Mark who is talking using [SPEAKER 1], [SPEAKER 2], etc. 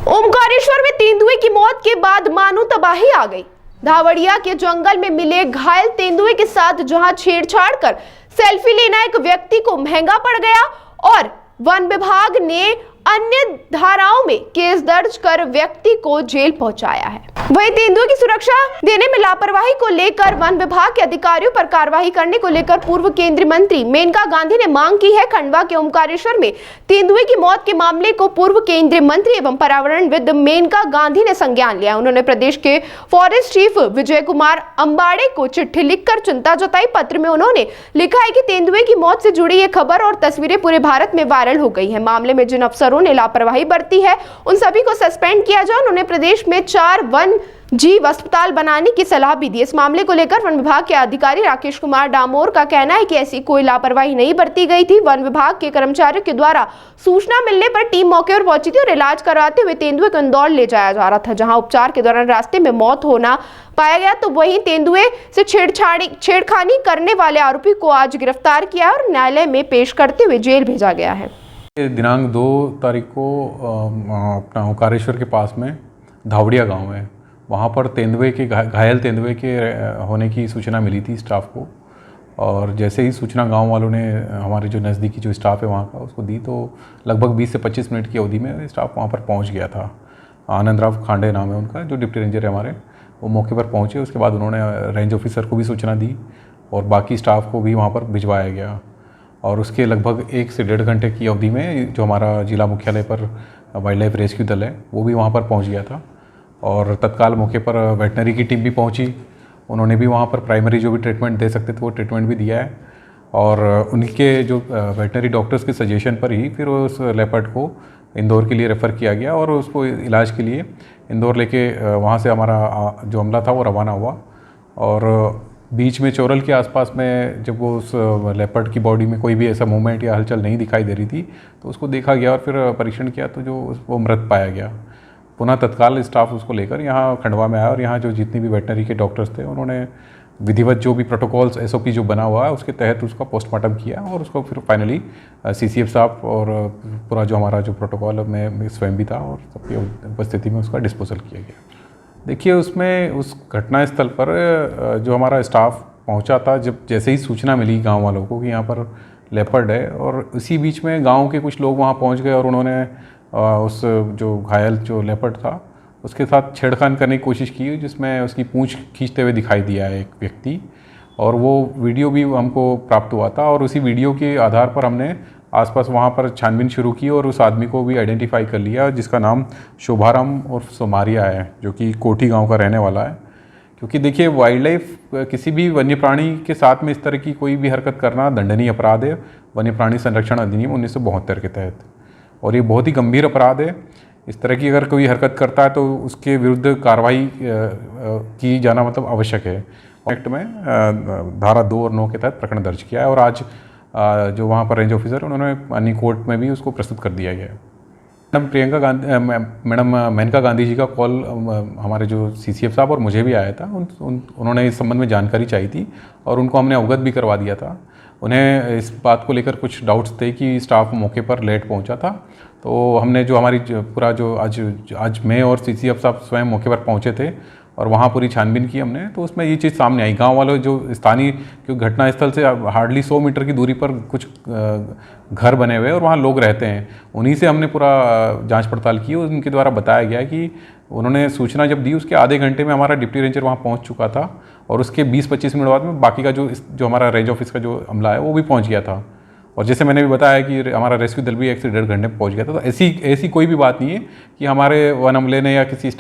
[SPEAKER 1] ओमकारेश्वर में तेंदुए की मौत के बाद मानो तबाही आ गई। धावड़िया के जंगल में मिले घायल तेंदुए के साथ जहां छेड़छाड़ कर सेल्फी लेना एक व्यक्ति को महंगा पड़ गया और वन विभाग ने अन्य धाराओं में केस दर्ज कर व्यक्ति को जेल पहुंचाया है। वहीं तेंदुए की सुरक्षा देने में लापरवाही को लेकर वन विभाग के अधिकारियों पर कार्रवाई करने को लेकर पूर्व केंद्रीय मंत्री मेनका गांधी ने मांग की है। खंडवा के ओमकारेश्वर में तेंदुए की मौत के मामले को पूर्व केंद्रीय मंत्री एवं पर्यावरणविद मेनका गांधी ने संज्ञान लिया। उन्होंने प्रदेश के फॉरेस्ट चीफ विजय कुमार अंबाड़े को चिट्ठी लिखकर चिंता जताई। पत्र में उन्होंने लिखा है कि तेंदुए की मौत से जुड़ी ये खबर और तस्वीरें पूरे भारत में वायरल हो गई है। मामले में जिन अफसरों ने लापरवाही बरती है उन सभी को सस्पेंड किया जाए। उन्होंने प्रदेश में 4 वन जीव अस्पताल बनाने की सलाह भी दी। इस मामले को लेकर वन विभाग के अधिकारी राकेश कुमार डामोर का कहना है कि ऐसी कोई लापरवाही नहीं बरती गई थी। वन विभाग के कर्मचारियों के द्वारा सूचना मिलने पर टीम मौके पर पहुंची थी और इलाज करवाते हुए तेंदुए को इंदौर ले जाया जा रहा था, जहां उपचार के दौरान रास्ते में मौत होना पाया गया। तो वहीं तेंदुए से छेड़खानी करने वाले आरोपी को आज गिरफ्तार किया और न्यायालय में पेश करते हुए जेल भेजा गया है।
[SPEAKER 2] दिनांक 2 तारीख को अपना ओमकारेश्वर के पास में धावड़िया गांव है, वहाँ पर तेंदुए के घायल तेंदुए के होने की सूचना मिली थी स्टाफ को। और जैसे ही सूचना गांव वालों ने हमारे जो नज़दीकी जो स्टाफ है वहाँ का उसको दी, तो लगभग 20 से 25 मिनट की अवधि में स्टाफ वहाँ पर पहुँच गया था। आनंद राव खांडे नाम है उनका, जो डिप्टी रेंजर है हमारे, वो मौके पर पहुँचे। उसके बाद उन्होंने रेंज ऑफिसर को भी सूचना दी और बाकी स्टाफ को भी वहाँ पर भिजवाया गया। और उसके लगभग 1 से 1.5 घंटे की अवधि में जो हमारा जिला मुख्यालय पर वाइल्ड लाइफ रेस्क्यू दल है वो भी वहाँ पर पहुँच गया था और तत्काल मौके पर वेटनरी की टीम भी पहुँची। उन्होंने भी वहाँ पर प्राइमरी जो भी ट्रीटमेंट दे सकते थे वो ट्रीटमेंट भी दिया है और उनके जो वेटनरी डॉक्टर्स के सजेशन पर ही फिर उस लेपर्ड को इंदौर के लिए रेफ़र किया गया और उसको इलाज के लिए इंदौर लेके वहाँ से हमारा जो अमला था वो रवाना हुआ। और बीच में चोरल के आसपास में जब वो उस लेपर्ड की बॉडी में कोई भी ऐसा मूवमेंट या हलचल नहीं दिखाई दे रही थी तो उसको देखा गया और फिर परीक्षण किया तो जो वो मृत पाया गया। पुनः तत्काल स्टाफ उसको लेकर यहाँ खंडवा में आया और यहाँ जो जितनी भी वेटनरी के डॉक्टर्स थे उन्होंने विधिवत जो भी प्रोटोकॉल्स SOP जो बना हुआ है उसके तहत उसका पोस्टमार्टम किया और उसको फिर फाइनली CCF साहब और पूरा जो हमारा जो प्रोटोकॉल मैं स्वयं भी था और सबकी उपस्थिति में उसका डिस्पोजल किया गया। देखिए, उसमें उस घटनास्थल पर जो हमारा स्टाफ पहुंचा था, जब जैसे ही सूचना मिली गांव वालों को कि यहाँ पर लेपर्ड है, और उसी बीच में गांव के कुछ लोग वहाँ पहुंच गए और उन्होंने उस जो घायल जो लेपर्ड था उसके साथ छेड़खानी करने की कोशिश की, जिसमें उसकी पूंछ खींचते हुए दिखाई दिया एक व्यक्ति। और वो वीडियो भी हमको प्राप्त हुआ था और उसी वीडियो के आधार पर हमने आसपास वहाँ पर छानबीन शुरू की और उस आदमी को भी आइडेंटिफाई कर लिया, जिसका नाम शोभाराम और सोमारिया है, जो कि कोठी गांव का रहने वाला है। क्योंकि देखिए, वाइल्ड लाइफ किसी भी वन्य प्राणी के साथ में इस तरह की कोई भी हरकत करना दंडनीय अपराध है वन्य प्राणी संरक्षण अधिनियम 1972 के तहत, और ये बहुत ही गंभीर अपराध है। इस तरह की अगर कोई हरकत करता है तो उसके विरुद्ध कार्रवाई की जाना मतलब आवश्यक है। एक्ट में धारा 2 और 9 के तहत प्रकरण दर्ज किया है और आज जो वहाँ पर रेंज ऑफिसर उन्होंने अन्य कोर्ट में भी उसको प्रस्तुत कर दिया गया है। मैडम मेनका गांधी जी का कॉल हमारे जो CCF साहब और मुझे भी आया था। उन्होंने इस संबंध में जानकारी चाहिए थी और उनको हमने अवगत भी करवा दिया था। उन्हें इस बात को लेकर कुछ डाउट्स थे कि स्टाफ मौके पर लेट पहुंचा था, तो हमने जो हमारी पूरा जो आज मैं और CCF साहब स्वयं मौके पर पहुंचे थे और वहाँ पूरी छानबीन की हमने, तो उसमें ये चीज़ सामने आई। गांव वालों जो स्थानीय घटनास्थल से हार्डली 100 मीटर की दूरी पर कुछ घर बने हुए और वहाँ लोग रहते हैं, उन्हीं से हमने पूरा जांच पड़ताल की। उनके द्वारा बताया गया कि उन्होंने सूचना जब दी उसके आधे घंटे में हमारा डिप्टी रेंजर वहाँ पहुँच चुका था और उसके 20-25 मिनट बाद में बाकी का जो हमारा रेंज ऑफिस का जो अमला है वो भी पहुँच गया था। और जैसे मैंने भी बताया कि हमारा रेस्क्यू दल भी 1 से 1.5 घंटे में पहुँच गया था। तो ऐसी कोई भी बात नहीं है कि हमारे वन अमले ने या किसी